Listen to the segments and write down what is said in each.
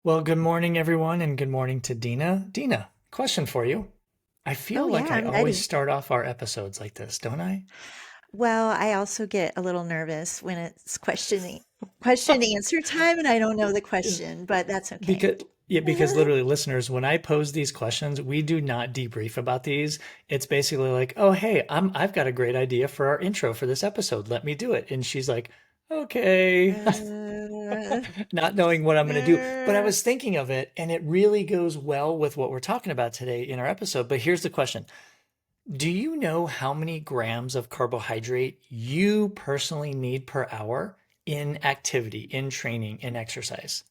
Well, good morning, everyone, and good morning to Dina. Dina, question for you. I Oh, feel yeah, like I I'm always ready. start off our episodes like this, don't I? Well, I also get a little nervous when it's question answer time and I don't know the Is- question, but that's okay. Because because literally, listeners, when I pose these questions, we do not debrief about these. It's basically like, oh, hey, I've got a great idea for our intro for this episode. Let me do it. And she's like, okay. Uh, Not knowing what I'm going to do. But I uh, was thinking of it, and it really goes well with what we're talking about today in our episode. But here's the question. Do you know how many grams of carbohydrate you personally need per hour in activity, in training, in exercise?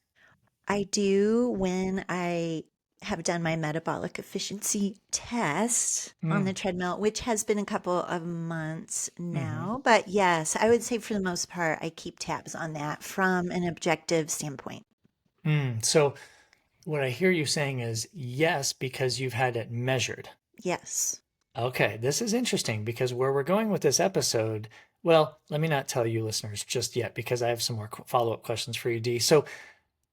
I do when I have done my metabolic efficiency test on Mm, the treadmill, which has been a couple of months hmm now. But yes, I would say for the most part, I keep tabs on that from an objective standpoint. So what I hear you saying is yes, because you've had it measured. Yes. Okay, this is interesting because where we're going with this episode, well, let me not tell you listeners just yet because I have some more follow-up questions for you, Dee. So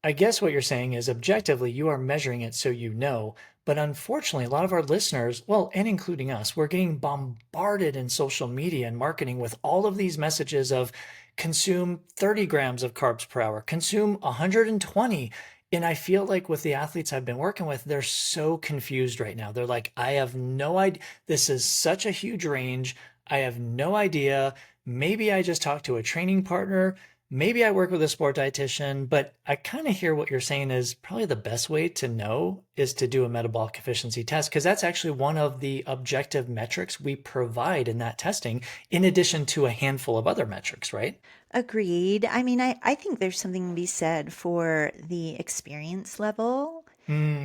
I guess what you're saying is objectively you are measuring it so you know, but unfortunately, a lot of our listeners, well, and including us, we're getting bombarded in social media and marketing with all of these messages of consume 30 grams of carbs per hour, consume 120. And I feel like with the athletes I've been working with, they're so confused right now. They're like, I have no idea. This is such a huge range. I have no idea. Maybe I just talked to a training partner. Maybe I work with a sport dietitian, but I kind of hear what you're saying is probably the best way to know is to do a metabolic efficiency test because that's actually one of the objective metrics we provide in that testing, in addition to a handful of other metrics, right? Agreed. I mean, I think there's something to be said for the experience level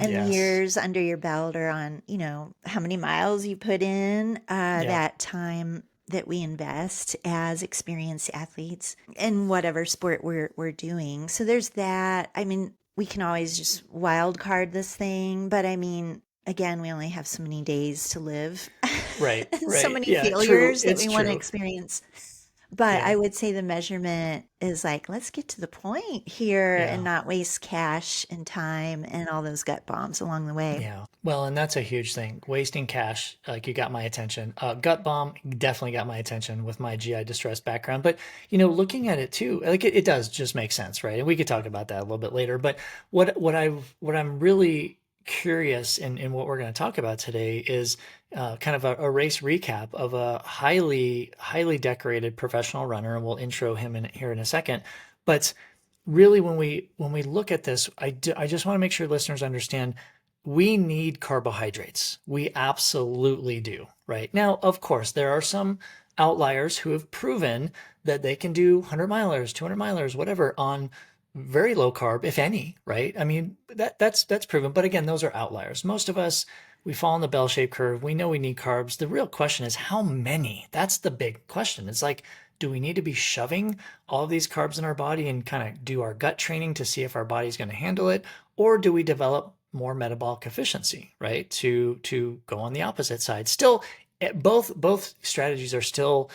and the Yes. years under your belt or on, how many miles you put in, Yep. that time that we invest as experienced athletes in whatever sport we're doing. So there's that. I mean, we can always just wild card this thing, but I mean, again, we only have so many days to live Right. and so Right. many Yeah. True. failures that It's we want to true. experience. But I Yeah. would say the measurement is like, let's get to the point here and Yeah. not waste cash and time and all those gut bombs along the way. Yeah. Well, and that's a huge thing. Wasting cash, like you got my attention. Gut bomb definitely got my attention with my GI distress background. But, looking at it too, like it does just make sense, right? And we could talk about that a little bit later. But what I'm really curious in what we're going to talk about today is kind of a race recap of a highly decorated professional runner, and we'll intro him in here in a second. But really, when we look at this, I just want to make sure listeners understand we need carbohydrates. We absolutely do, right? Now, of course, there are some outliers who have proven that they can do 100 milers, 200 milers, whatever on very low carb, if any, right? I mean, that's proven. But again, those are outliers. Most of us, we fall in the bell-shaped curve. We know we need carbs. The real question is how many? That's the big question. It's like, do we need to be shoving all of these carbs in our body and kind of do our gut training to see if our body's going to handle it? Or do we develop more metabolic efficiency, right? To go on the opposite side. Still, both strategies are still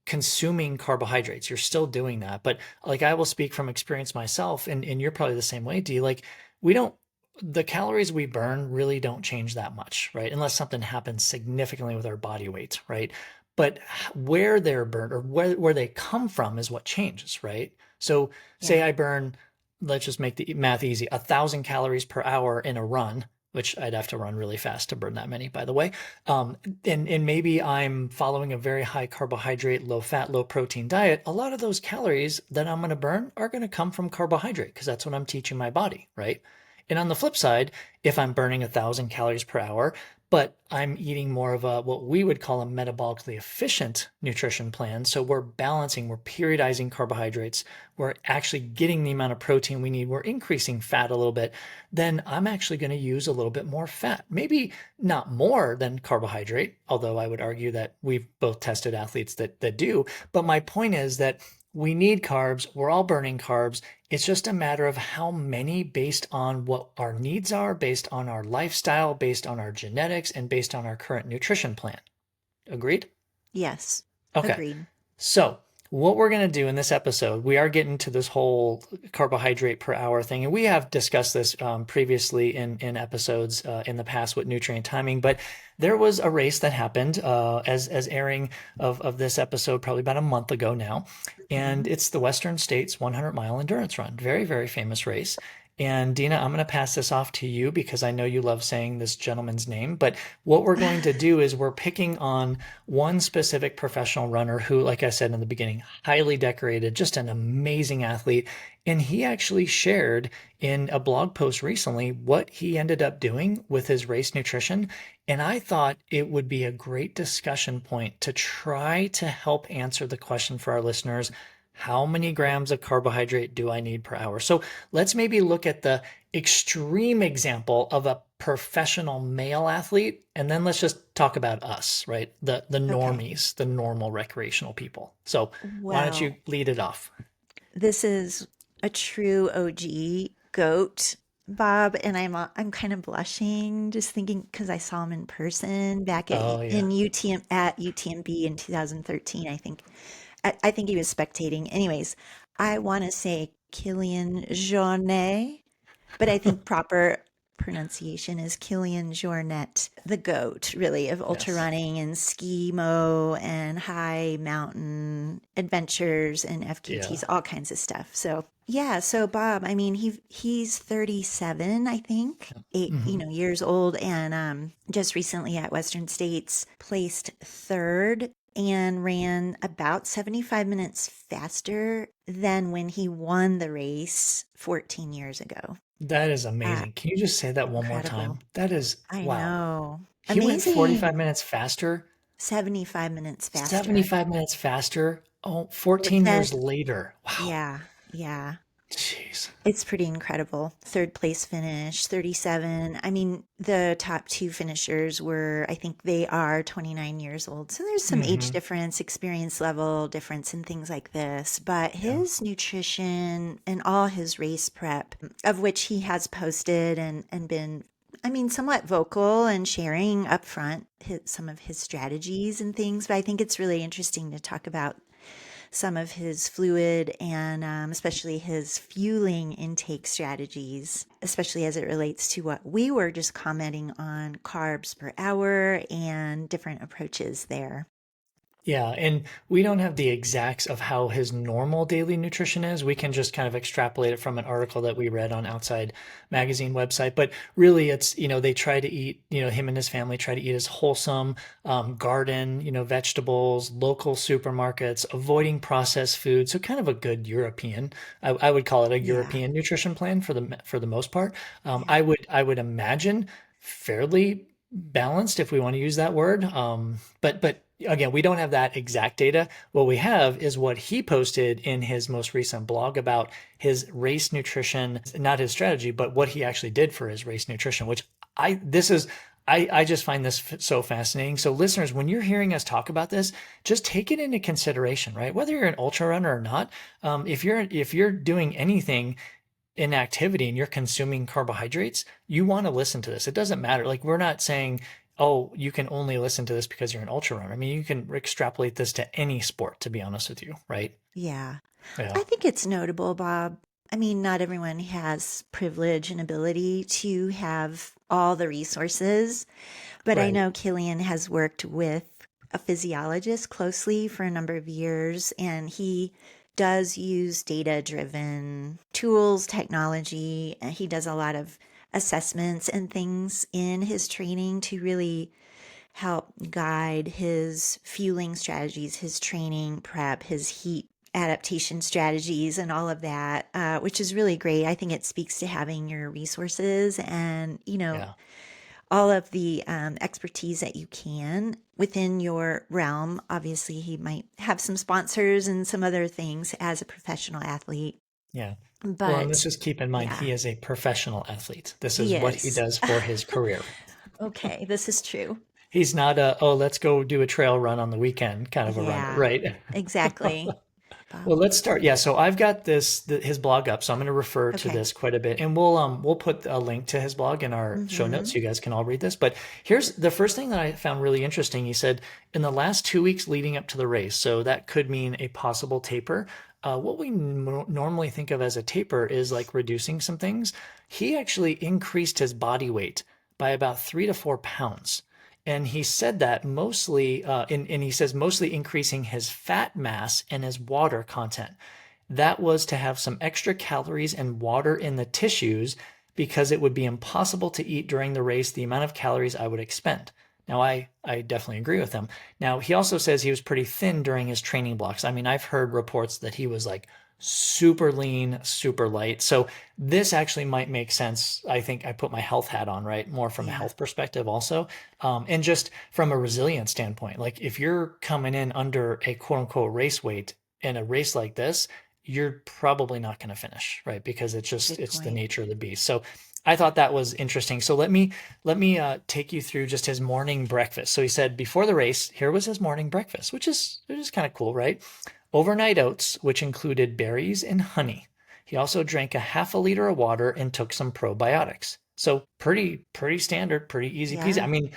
consuming carbohydrates. You're still doing that. But like I will speak from experience myself, and you're probably the same way, D. Like we don't the calories we burn really don't change that much, right? Unless something happens significantly with our body weight, right? But where they're burned or where they come from is what changes, right? So say Yeah. I burn, let's just make the math easy, 1,000 calories per hour in a run, which I'd have to run really fast to burn that many, by the way. Um, and maybe I'm following a very high carbohydrate, low fat, low protein diet. A lot of those calories that I'm going to burn are going to come from carbohydrate because that's what I'm teaching my body, right? And on the flip side, if I'm burning 1,000 calories per hour, but I'm eating more of a what we would call a metabolically efficient nutrition plan. So we're balancing, we're periodizing carbohydrates, we're actually getting the amount of protein we need, we're increasing fat a little bit, then I'm actually going to use a little bit more fat. Maybe not more than carbohydrate, although I would argue that we've both tested athletes that do. But my point is that we need carbs, we're all burning carbs. It's just a matter of how many based on what our needs are, based on our lifestyle, based on our genetics, and based on our current nutrition plan. Agreed? Yes. Okay. Agreed. So What we're going to do in this episode, we are getting to this whole carbohydrate per hour thing. And we have discussed this previously in episodes in the past with nutrient timing. But there was a race that happened as airing of this episode probably about a month ago now. And Mhm. it's the Western States 100-mile endurance run. Very, very famous race. And Dina, I'm going to pass this off to you because I know you love saying this gentleman's name. But what we're going to do is we're picking on one specific professional runner who, like I said in the beginning, highly decorated, just an amazing athlete. And he actually shared in a blog post recently what he ended up doing with his race nutrition. And I thought it would be a great discussion point to try to help answer the question for our listeners. How many grams of carbohydrate do I need per hour? So let's maybe look at the extreme example of a professional male athlete, and then let's just talk about us, right? The Okay. normies, the normal recreational people. So why don't you Well, lead it off? this is a true OG goat, Bob, and I'm kind of blushing just thinking because I saw him in person back Oh yeah, in UTM at UTMB in 2013, I think. I think he was spectating. Anyways, I want to say Killian Jornet, but I think proper pronunciation is Killian Jornet, the goat, really, of ultra yes, running and ski-mo and high mountain adventures and yeah, FKTs, all kinds of stuff. So yeah, so Bob, I mean, he's 37, I think, hmm years old, and just recently at Western States placed third and ran about 75 minutes faster than when he won the race 14 years ago. that is Uh, amazing. Can you just say that one more Incredible. time? That is I wow. know. He went 45 Amazing. minutes faster, 75 minutes faster. 75 minutes faster. Oh, But 14 then, years later. Wow. yeah, yeah. Jeez. It's pretty incredible. Third place finish, 37. I mean, the top two finishers were, I think they are 29 years old. So there's some age hmm difference, experience level difference, and things like this. But Yeah. his nutrition and all his race prep, of which he has posted and been, I mean, somewhat vocal and sharing upfront some of his strategies and things. But I think it's really interesting to talk about some of his fluid and especially his fueling intake strategies, especially as it relates to what we were just commenting on carbs per hour and different approaches there. Yeah, and we don't have the exacts of how his normal daily nutrition is. We can just kind of extrapolate it from an article that we read on Outside Magazine website. But really, it's, they try to eat, him and his family try to eat as wholesome, garden, vegetables, local supermarkets, avoiding processed food. So kind of a good European, I would call it a Yeah. European nutrition plan for the most part. Yeah. I would imagine fairly balanced if we want to use that word. But again, we don't have that exact data. What we have is what he posted in his most recent blog about his race nutrition, not his strategy, but what he actually did for his race nutrition, which I just find this so fascinating. So listeners, when you're hearing us talk about this, just take it into consideration, right? Whether you're an ultra runner or not, if you're doing anything in activity and you're consuming carbohydrates, you want to listen to this. It doesn't matter. Like we're not saying, oh, you can only listen to this because you're an ultra runner. I mean, you can extrapolate this to any sport, to be honest with you, right? Yeah. Yeah. I think it's notable, Bob. I mean, not everyone has privilege and ability to have all the resources, but I Right. know Killian has worked with a physiologist closely for a number of years, and he does use data driven tools, technology, and he does a lot of assessments and things in his training to really help guide his fueling strategies, his training prep, his heat adaptation strategies, and all of that, which is really great. I think it speaks to having your resources and, Yeah. all of the expertise that you can within your realm. Obviously, he might have some sponsors and some other things as a professional athlete, Yeah. Well, and let's but just keep in mind yeah, he is a professional athlete. This is he what he is. does for his career. Okay, this is true. He's not a, oh, let's go do a trail run on the weekend kind of a runner, Yeah, right? exactly. Bob? Well, let's start. Yeah, so I've got his blog up, so I'm going to refer to Okay. this quite a bit, and we'll put a link to his blog in our show notes Mm-hmm. so you guys can all read this. But here's the first thing that I found really interesting. He said in the last 2 weeks leading up to the race, so that could mean a possible taper. What we normally think of as a taper is like reducing some things. He actually increased his body weight by about 3 to 4 pounds. And he said that mostly, and he says mostly increasing his fat mass and his water content. That was to have some extra calories and water in the tissues because it would be impossible to eat during the race the amount of calories I would expend. Now, I definitely agree with him. Now, he also says he was pretty thin during his training blocks. I mean, I've heard reports that he was like super lean, super light. So this actually might make sense. I think I put my health hat on, right? More from a Yeah. health perspective also. And just from a resilience standpoint, like if you're coming in under a quote unquote race weight in a race like this, you're probably not going to finish, right? Because Good it's the point. nature of the beast. So I thought that was interesting. So let me take you through just his morning breakfast. So he said before the race, here was his morning breakfast, which is kind of cool, right? Overnight oats, which included berries and honey. He also drank a half a liter of water and took some probiotics. So pretty standard, pretty easy peasy. I Yeah. mean,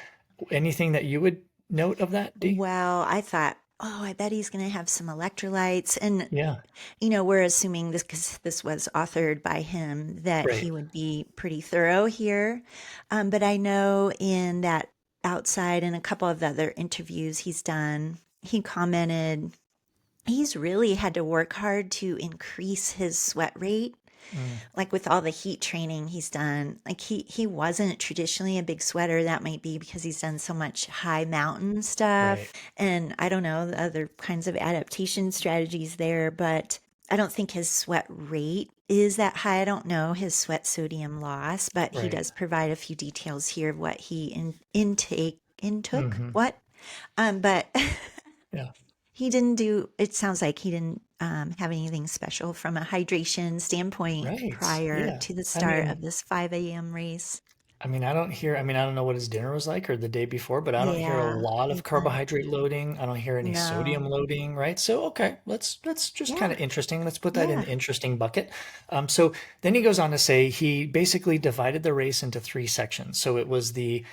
anything that you would note of that, D? Well, I thought, oh, I bet he's going to have some electrolytes. And, Yeah, we're assuming this, because this was authored by him, that he right. would be pretty thorough here. But I know in that outside and a couple of the other interviews he's done, he commented he's really had to work hard to increase his sweat rate, Mm, like with all the heat training he's done. Like he wasn't traditionally a big sweater. That might be because he's done so much high mountain right, stuff and I don't know, the other kinds of adaptation strategies there, but I don't think his sweat rate is that high. I don't know his sweat sodium loss, but he right. does provide a few details here of what he intake intook. Hmm. What? But Yeah, he didn't do, it sounds like he didn't have anything special from a hydration standpoint right. prior Yeah. to the I start of mean, this 5 a.m. race. I don't know what his dinner was like or the day before, but I don't hear a Yeah, lot me of either. carbohydrate loading. I don't hear any sodium No. loading, right? So, okay, let's just kind Yeah, of interesting. Let's put that in yeah, the interesting bucket. So then he goes on to say he basically divided the race into three sections. So it was the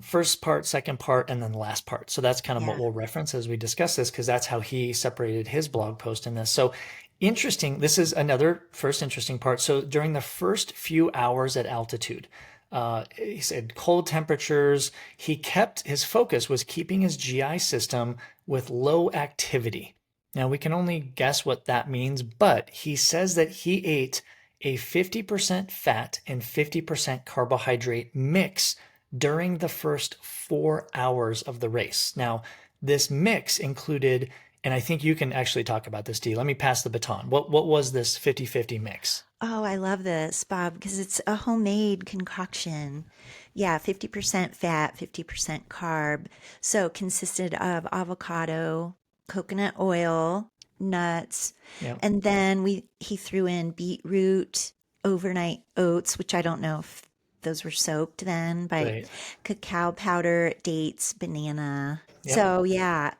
first part, second part, and then the last part. So that's kind of what yeah, we'll reference as we discuss this, because that's how he separated his blog post in this. So interesting. This is another first interesting part. So during the first few hours at altitude, he said cold temperatures. He kept his focus was keeping his GI system with low activity. Now we can only guess what that means, but he says that he ate a 50% fat and 50% carbohydrate mix during the first 4 hours of the race. Now, this mix included, and I think you can actually talk about this, D. Let me pass the baton. What was this 50-50 mix? Oh, I love this, Bob, because it's a homemade concoction. Yeah, 50% fat, 50% carb. So consisted of avocado, coconut oil, nuts, Yeah, and then we he threw in beetroot, overnight oats, which I don't know if those were soaked then, but right. cacao powder, dates, banana. Yep. So yeah,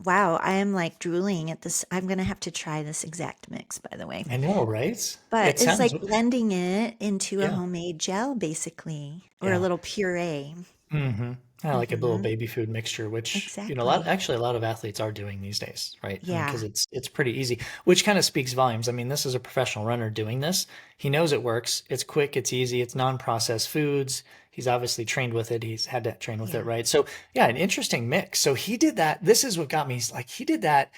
wow, I am like drooling at this. I'm gonna have to try this exact mix, by the way. I know, right? But It it's sounds, like blending it into a yeah, homemade gel, basically, or a yeah. little puree. Hmm. Kind of like a little Hmm. baby food mixture, which, Exactly. a lot of athletes are doing these days, right? I mean, because Yeah. it's pretty easy, which kind of speaks volumes. I mean, this is a professional runner doing this. He knows it works. It's quick, it's easy, it's non-processed foods. He's obviously trained with it. He's had to train with it, Yeah. right? So, yeah, an interesting mix. So he did that. This is what got me. Like he did that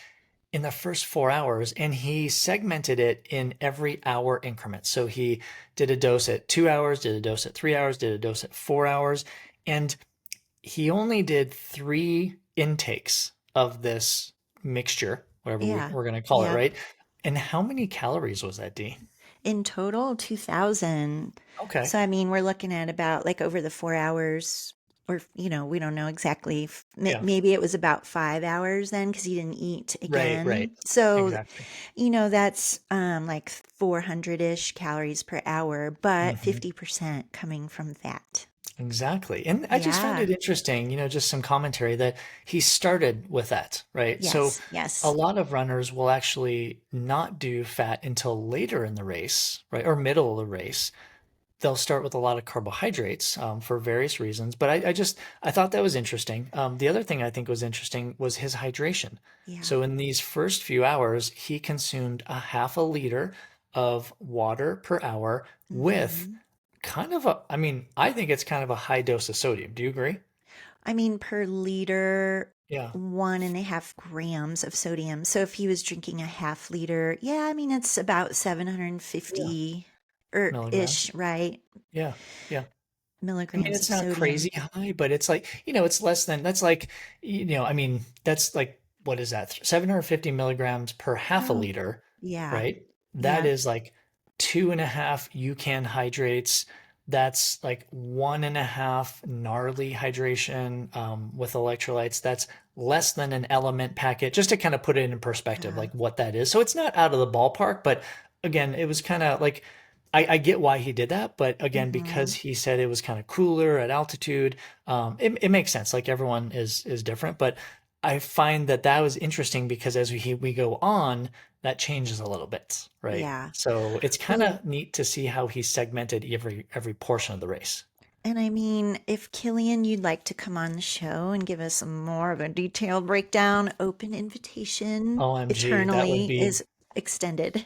in the first 4 hours and he segmented it in every hour increment. So he did a dose at 2 hours, did a dose at 3 hours, did a dose at 4 hours. And he only did three intakes of this mixture, whatever Yeah. we're going to call it, Yep. right? And how many calories was that, D? In total, 2000. Okay. So, I mean, we're looking at about like over the 4 hours, or, we don't know exactly. Yeah. Maybe it was about 5 hours then because he didn't eat Right, right. again. So, Exactly. that's like 400-ish calories per hour, but Hmm. 50% coming from fat. Exactly. And I just found Yeah. it interesting, just some commentary that he started with that, right? So Yes. a Yes. lot of runners will actually not do fat until later in the race, right? Or middle of the race. They'll start with a lot of carbohydrates for various reasons. But I thought that was interesting. The other thing I think was interesting was his hydration. Yeah. So in these first few hours, he consumed a half a liter of water per hour with Hmm. kind of a, I mean, I think it's kind of a high dose of sodium. Do you agree? I mean, per liter, Yeah. 1.5 grams of sodium. So if he was drinking a half liter, yeah, I mean, it's about Yeah. 750 or Milligrams. ish, right? Yeah. Yeah. I mean, Milligrams of it's not sodium. crazy high, but it's like, it's less than, that's like, I mean, that's like, what is that? 750 milligrams per half a Oh, liter, yeah. right? That Yeah. is like 2.5 UCAN hydrates. That's like 1.5 gnarly hydration with electrolytes. That's less than an element packet, just to kind of put it in perspective, Yeah. like what that is. So it's not out of the ballpark, but again, it was kind of like I get why he did that, but again, because Hmm. he said it was kind of cooler at altitude, it makes sense. Like everyone is different, but I find that that was interesting because as we go on, that changes a little bit, right? Yeah. So it's kind Well, of neat to see how he segmented every portion of the race. and I mean, if Killian, you'd like to come on the show and give us more of a detailed breakdown, open invitation OMG, that would eternally be is extended.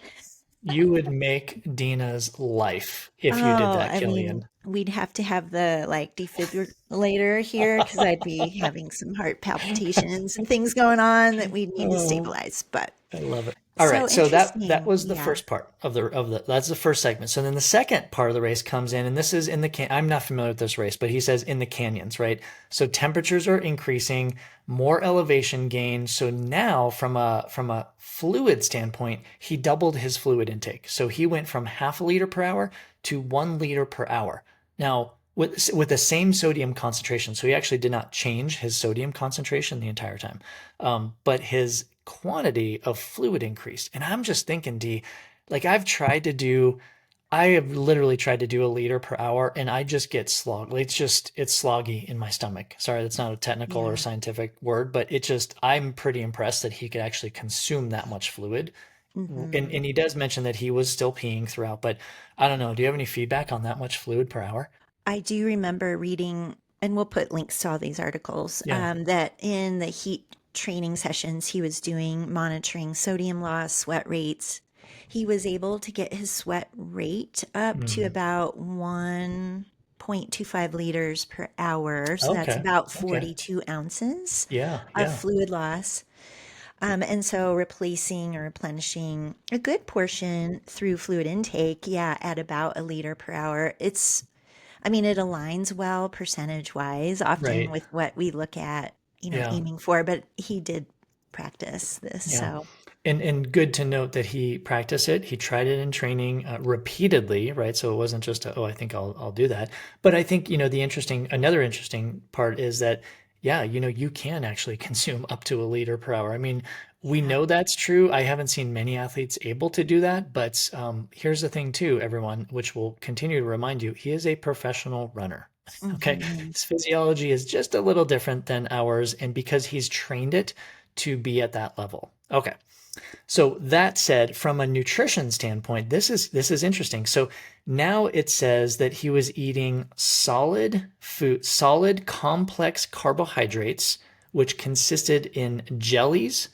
you would make Dina's life if you did Oh, that, I mean, Killian. we'd have to have the like defibrillator here because I'd be having some heart palpitations and things going on that we'd need to Oh, stabilize. But I love it. All so right, so that interesting. was the Yeah. first part of the that's the first segment. So then the second part of the race comes in, and this is in the I'm not familiar with this race, but he says in the canyons, right? So temperatures are increasing, more elevation gain. So now from a fluid standpoint, he doubled his fluid intake. So he went from half a liter per hour to 1 liter per hour. Now with the same sodium concentration, so he actually did not change his sodium concentration the entire time, but his quantity of fluid increased. And I'm just thinking, D, like I have literally tried to do a liter per hour and I just get slogged. Like, it's sloggy in my stomach. Sorry, that's not a technical or Yeah. scientific word, but I'm pretty impressed that he could actually consume that much fluid. Hmm. And he does mention that he was still peeing throughout, but I don't know. Do you have any feedback on that much fluid per hour? I do remember reading, and we'll put links to all these articles, Yeah. that in the heat training sessions he was doing, monitoring sodium loss, sweat rates, he was able to get his sweat rate up to Mm. about 1.25 liters per hour. So that's Okay. about Okay. 42 ounces Yeah. of Yeah. fluid loss. And so replacing or replenishing a good portion through fluid intake, yeah, at about a liter per hour. I mean, it aligns well percentage wise, often Right. with what we look at, Yeah. aiming for, but he did practice this. Yeah. So, And good to note that he practiced it. He tried it in training repeatedly, right? So it wasn't just I think I'll do that. But I think, another interesting part is that, yeah, you can actually consume up to a liter per hour. I mean, we yeah. know that's true. I haven't seen many athletes able to do that, but here's the thing too, everyone, which will continue to remind you, he is a professional runner. Okay. Hmm. His physiology is just a little different than ours, and because he's trained it to be at that level. Okay. So that said, from a nutrition standpoint, this is interesting. So now it says that he was eating solid food, solid complex carbohydrates, which consisted in jellies.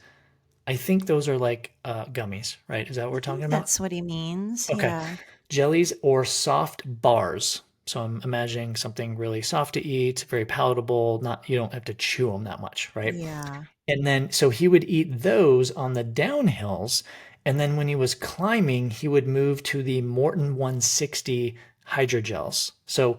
I think those are like gummies, right? Is that what I we're talking think about? that's what he means. Okay. Yeah. Jellies or soft bars. So I'm imagining something really soft to eat, very palatable, not you don't have to chew them that much, right? Yeah. And then, so he would eat those on the downhills. And then when he was climbing, he would move to the Morton 160 hydrogels. So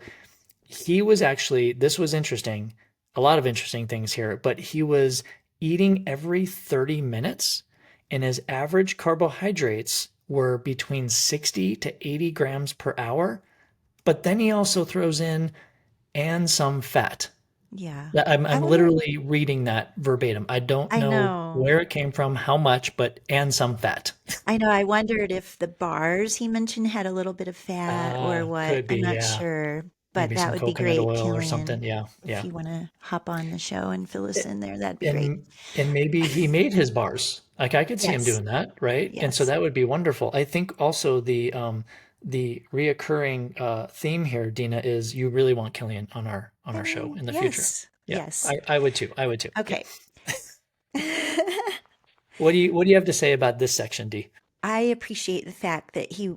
he was actually, this was interesting, a lot of interesting things here, but he was eating every 30 minutes and his average carbohydrates were between 60 to 80 grams per hour. But then he also throws in and some fat. Yeah. I I'm wonder, literally reading that verbatim. I don't I know know. where it came from, how much, but and some fat. I know. I wondered if the bars he mentioned had a little bit of fat or what. Could be, I'm not yeah. sure. But Maybe that some would be coconut great, oil or something. Killian. Yeah, If yeah. you want to hop on the show and fill us in there, that'd be great. And maybe he made his bars. Like I could see him Yes. doing that, right? And so Yes. that would be wonderful. I think also the reoccurring theme here, Dina, is you really want Killian on our show in the future. Yes. Yeah, Yes. I would too. I would too. Yeah. Okay. What do you have to say about this section, D? I appreciate the fact that he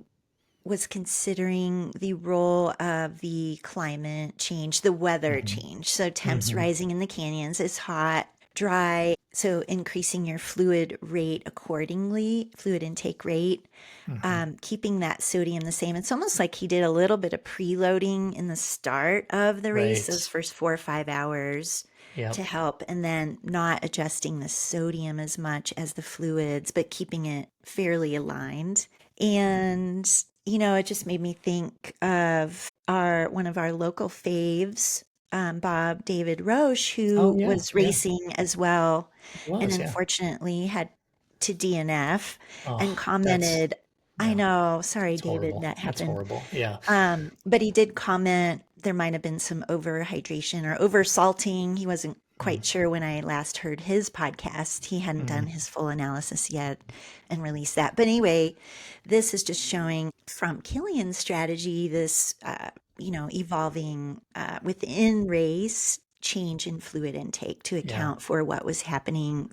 was considering the role of the climate change, the weather Hmm. change. So temps Hmm. rising in the canyons is hot, dry. So increasing your fluid rate accordingly, fluid intake rate, Hmm. keeping that sodium the same. It's almost like he did a little bit of preloading in the start of the race, Right. those first 4 or 5 hours Yep. to help, and then not adjusting the sodium as much as the fluids, but keeping it fairly aligned. And, it just made me think of our one of our local faves, Bob David Roche, Oh who yeah, was yeah. racing as well It and was, yeah. unfortunately had to DNF and Oh, that's commented, I yeah. know, sorry, That's David, horrible. that That's happened. horrible. Yeah. But he did comment there might have been some overhydration or oversalting. He wasn't Mm, quite sure when I last heard his podcast. He hadn't done mm, his full analysis yet and released that. But anyway, this is just showing from Killian's strategy this, evolving within race change in fluid intake to yeah. account for what was happening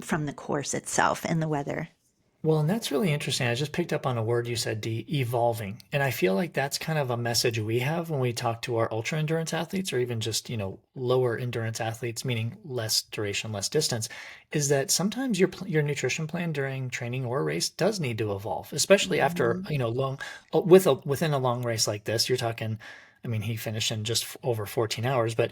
from the course itself and the weather. Well, and that's really interesting. I just picked up on a word you said, D, evolving. And I feel like that's kind of a message we have when we talk to our ultra endurance athletes or even just, lower endurance athletes, meaning less duration, less distance, is that sometimes your nutrition plan during training or a race does need to evolve, especially after, Hmm. long within a long race like this. You're talking I mean, he finished in just over 14 hours, but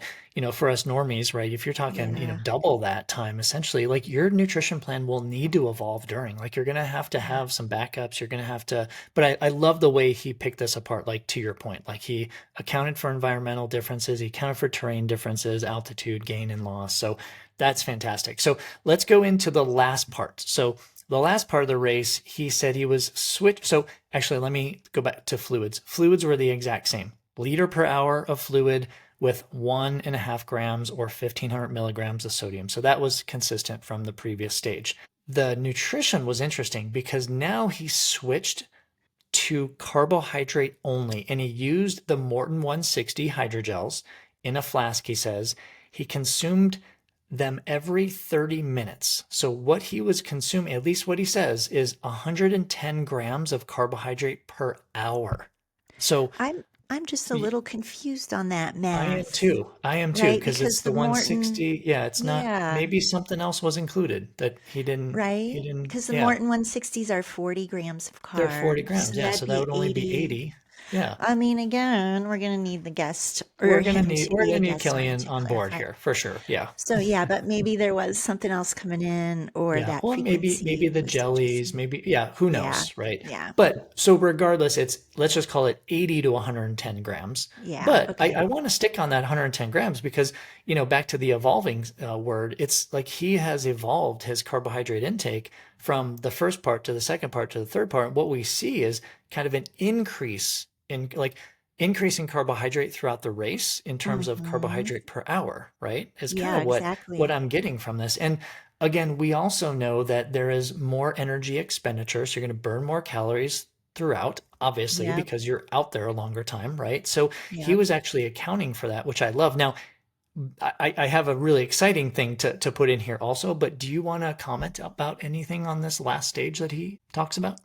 for us normies, right? If you're talking, Yeah. double that time, essentially, like your nutrition plan will need to evolve during. Like you're gonna Yeah. have some backups. You're gonna have to. But I love the way he picked this apart. Like to your point, like he accounted for environmental differences. He accounted for terrain differences, altitude gain and loss. So that's fantastic. So let's go into the last part. So the last part of the race, he said he was switch. So actually, let me go back to fluids. Fluids were the exact same liter per hour of fluid with 1.5 grams or 1,500 milligrams of sodium. So that was consistent from the previous stage. The nutrition was interesting because now he switched to carbohydrate only and he used the Morton 160 hydrogels in a flask, he says. He consumed them every 30 minutes. So what he was consuming, at least what he says, is 110 grams of carbohydrate per hour. So I'm just a little confused on that I am math, too. I am too, right? because it's Because the the Morton, 160. Yeah, it's not, yeah, maybe something else was included that right? he didn't, Because the yeah. Morton 160s are 40 grams of They're 40 carbs, grams. so Yeah, that'd so that be would only be 80. 80. Yeah. I mean, again, we're gonna need the guest or him to We're be gonna a need guest on Killian to on board clarify. here for sure. Yeah. So yeah, but maybe there was something else coming in, or Yeah. that Well, maybe frequency the was jellies, adjusting. maybe yeah, who Yeah, knows, right? yeah, But so regardless, it's let's just call it 80 to 110 grams. yeah. But Okay. I want to stick on that 110 grams because, back to the evolving word, it's like he has evolved his carbohydrate intake from the first part to the second part to the third part. What we see is kind of an increase in carbohydrate throughout the race in terms of Mm-hmm. carbohydrate per hour, right? Is kind Yeah, of what exactly. I'm getting from this. And again, we also know that there is more energy expenditure, so you're going to burn more calories throughout, obviously, Yep. because you're out there a longer time, right? So he Yep. was actually accounting for that, which I love. Now, I have a really exciting thing to put in here also, but do you want to comment about anything on this last stage that he talks about?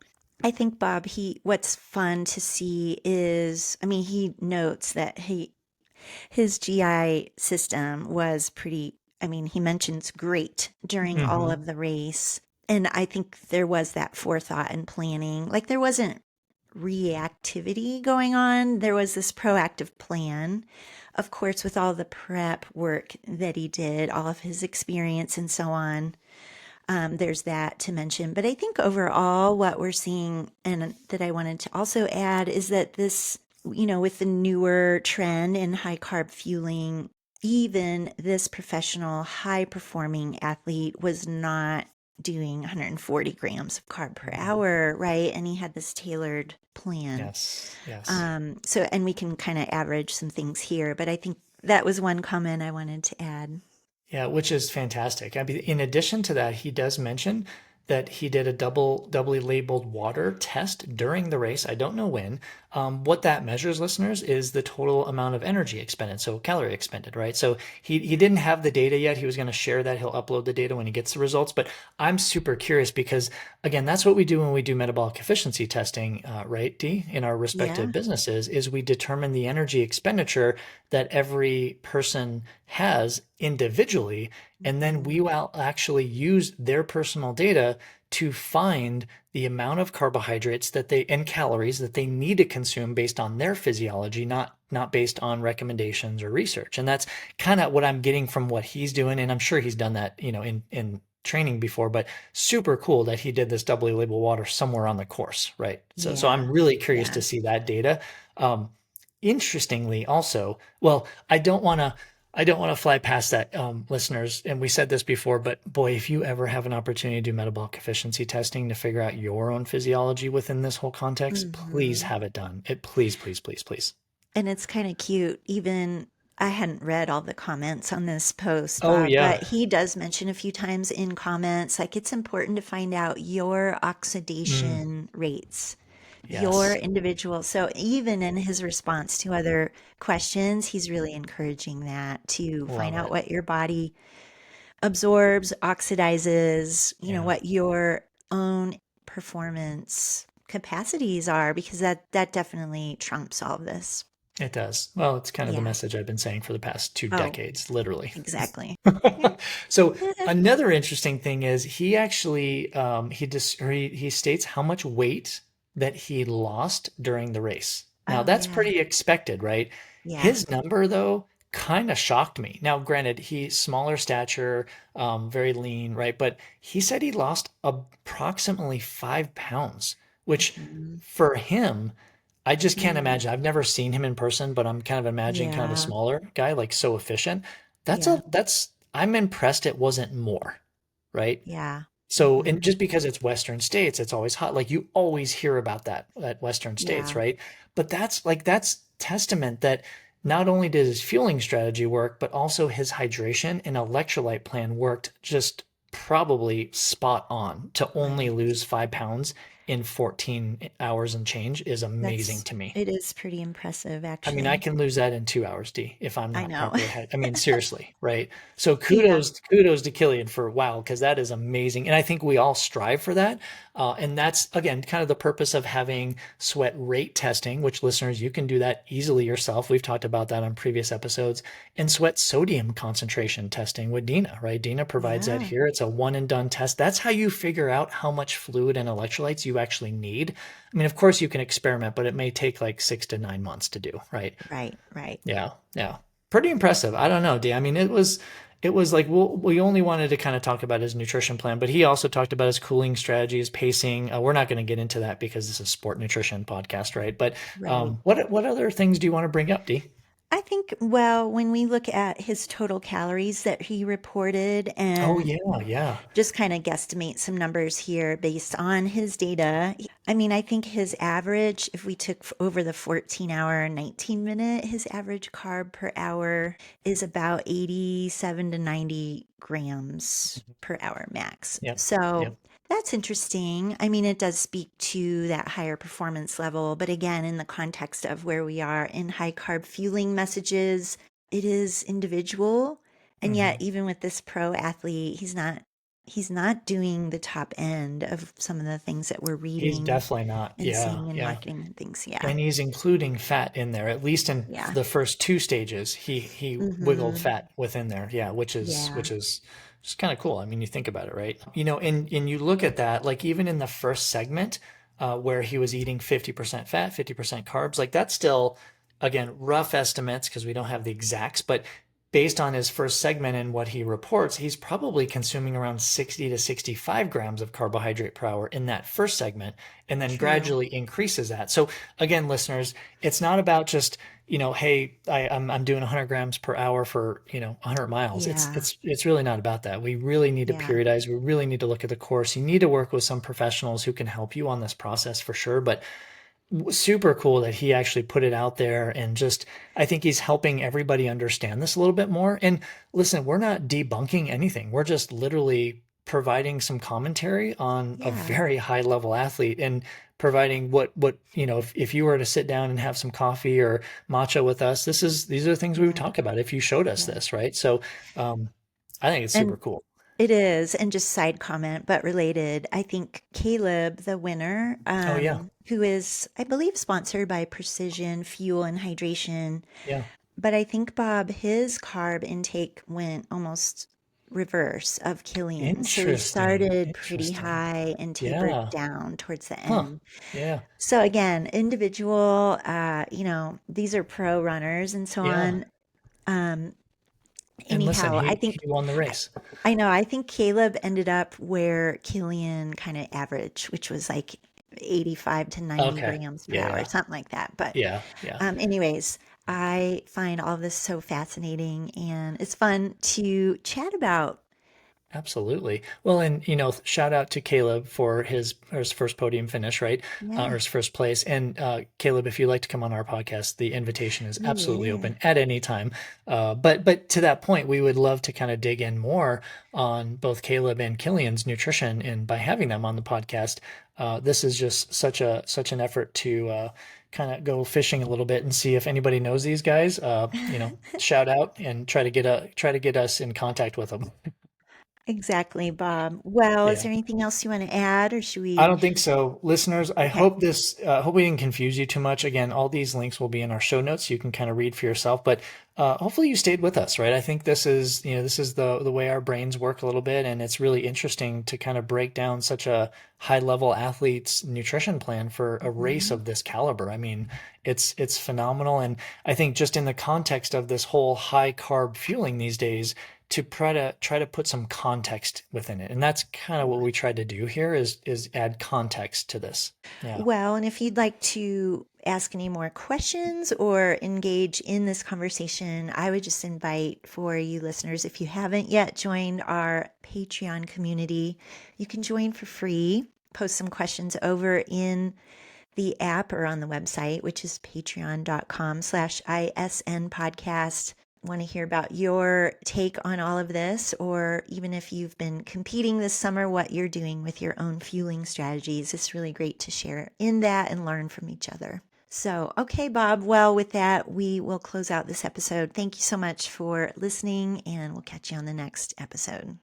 I think Bob, what's fun to see is, I mean, he notes that his GI system was pretty, I mean, he mentions great during all Hmm. of the race. And I think there was that forethought and planning. Like there wasn't reactivity going on. There was this proactive plan. Of course, with all the prep work that he did, all of his experience and so on, there's that to mention. But I think overall, what we're seeing, and that I wanted to also add, is that this, with the newer trend in high carb fueling, even this professional high performing athlete was not doing 140 grams of carb per Mhm. hour, right? And he had this tailored plan. Yes, yes. So, and we can kind of average some things here, but I think that was one comment I wanted to add. Yeah, which is fantastic. I mean, in addition to that, he does mention that he did a doubly labeled water test during the race. I don't know when. What that measures, listeners, is the total amount of energy expended, so calorie expended, right? So he didn't have the data yet. He was going to share that. He'll upload the data when he gets the results. But I'm super curious because, again, that's what we do when we do metabolic efficiency testing, right, Dee, in our respective Yeah. businesses, is we determine the energy expenditure that every person has individually, and then we Mhm. will actually use their personal data to find the amount of carbohydrates that they and calories that they need to consume based on their physiology, not based on recommendations or research. And that's kind of what I'm getting from what he's doing. And I'm sure he's done that, in training before, but super cool that he did this doubly labeled water somewhere on the course, right? So Yeah. I'm really curious Yeah. to see that data. Um, Interestingly, also, well, I don't want to fly past that, listeners. And we said this before, but boy, if you ever have an opportunity to do metabolic efficiency testing to figure out your own physiology within this whole context, please Hmm. have it done. Please, please, please, please. And it's kind of cute. Even I hadn't read all the comments on this post, Oh Bob, yeah, but he does mention a few times in comments like it's important to find out your mm, oxidation rates, your yes, individual. So even in his response to other questions, he's really encouraging that to find love out it. what your body absorbs, oxidizes, Yeah, what your own performance capacities are, because that definitely trumps all of this. it does. Well, it's kind of the Yeah. message I've been saying for the past two Oh, decades, literally. exactly. So another interesting thing is he actually he states how much weight that he lost during the race. Now Oh, that's yeah. pretty expected, right? Yeah. His number though kind of shocked me. Now, granted, he's smaller stature, very lean, right? But he said he lost approximately 5 pounds, which Mhm. for him, I just can't Mm. imagine. I've never seen him in person, but I'm kind of imagining kind of a Yeah. smaller guy, like so efficient. Yeah. I'm impressed it wasn't more, right? Yeah. So, and Mhm. just because it's Western states, it's always hot. Like you always hear about that Western states, Yeah. right? But that's testament that not only did his fueling strategy work, but also his hydration and electrolyte plan worked just probably spot on. To only Right. lose 5 pounds in 14 hours and change is amazing That's to me. it is pretty impressive, I mean, I actually. can lose that in 2 hours, D, if I'm I not know. properly I mean, seriously, right? So Yeah. kudos to Killian for wow, because that is amazing. And I think we all strive for that. And that's again kind of the purpose of having sweat rate testing, which listeners, you can do that easily yourself. We've talked about that on previous episodes. And sweat sodium concentration testing with Dina, right? Dina provides that Yeah. here. It's a one and done test. That's how you figure out how much fluid and electrolytes you actually need. I mean, of course you can experiment, but it may take like 6 to 9 months to do, right? Right. Right. Yeah, yeah. Pretty impressive. I don't know, D. I mean, it was like we only wanted to kind of talk about his nutrition plan, but he also talked about his cooling strategies, pacing. We're not going to get into that because this is a sport nutrition podcast, right? But Right. what other things do you want to bring up, D? I think, well, when we look at his total calories that he reported Oh and yeah, yeah. just kind of guesstimate some numbers here based on his data. I mean, I think his average, if we took over the 14-hour, 19-minute, his average carb per hour is about 87 to 90 grams per hour max. Yep, So yep. that's interesting. I mean, it does speak to that higher performance level, but again, in the context of where we are in high carb fueling messages, it is individual. And yet, Hmm. even with this pro athlete, he's not doing the top end of some of the things that we're He's reading definitely not. and Yeah, seeing in yeah. marketing and things. Yeah. And he's including fat in there, at least in Yeah. the first two stages. He wiggled Mhm. fat within there, yeah, which is Yeah. which is just kind of cool. I mean, you think about it, right? And you look at that, like even in the first segment, where he was eating 50% fat, 50% carbs, like that's still, again, rough estimates because we don't have the exacts, but based on his first segment and what he reports, he's probably consuming around 60 to 65 grams of carbohydrate per hour in that first segment and then True. gradually increases that. So again, listeners, it's not about just, hey, I'm doing 100 grams per hour for, 100 miles. Yeah. It's really not about that. We really need to Yeah. periodize. We really need to look at the course. You need to work with some professionals who can help you on this process for sure. But super cool that he actually put it out there and just I think he's helping everybody understand this a little bit more. And listen, we're not debunking anything. We're just literally providing some commentary on a Yeah. very high level athlete and providing what if you were to sit down and have some coffee or matcha with us, these are things we would Yeah. talk about if you showed us Yeah. this, right? So I think it's super And cool. it is, and just side comment, but related. I think Caleb, the winner, Oh yeah. who is, I believe, sponsored by Precision Fuel and Hydration, Yeah. but I think Bob, his carb intake went almost reverse of Killian. So he Interesting. started pretty Interesting. high and tapered Yeah. down towards the Huh. end. Yeah. So again, individual, these are pro runners and so Yeah. on. Um, And listen, Anyhow, I he think won the I, race. I know. I think Caleb ended up where Killian kind of averaged, which was like 85 to 90 Okay. grams per Yeah, hour, yeah. something like that. But, Yeah, yeah. anyways, I find all this so fascinating and it's fun to chat about. Absolutely. Well, and shout out to Caleb for his first podium finish, right? Or Yeah. his first place. And Caleb, if you'd like to come on our podcast, the invitation is absolutely Yeah. open at any time. But to that point, we would love to kind of dig in more on both Caleb and Killian's nutrition, and by having them on the podcast, this is just such an effort to kind of go fishing a little bit and see if anybody knows these guys. Shout out and try to get us in contact with them. Exactly, Bob. Well, is Yeah. there anything else you want to add or should I we? don't think so. Listeners, I Okay. hope hope we didn't confuse you too much. Again, all these links will be in our show notes. So you can kind of read for yourself, but hopefully you stayed with us, right? I think this is the way our brains work a little bit. And it's really interesting to kind of break down such a high level athlete's nutrition plan for a race Mhm. of this caliber. I mean, it's phenomenal. And I think just in the context of this whole high carb fueling these days, to try to put some context within it. And that's kind of what we tried to do here is add context to this. Yeah. Well, and if you'd like to ask any more questions or engage in this conversation, I would just invite for you listeners, if you haven't yet joined our Patreon community, you can join for free. Post some questions over in the app or on the website, which is patreon.com/ISN podcast. Want to hear about your take on all of this, or even if you've been competing this summer, what you're doing with your own fueling strategies. It's really great to share in that and learn from each other. So, okay, Bob. Well, with that, we will close out this episode. Thank you so much for listening, and we'll catch you on the next episode.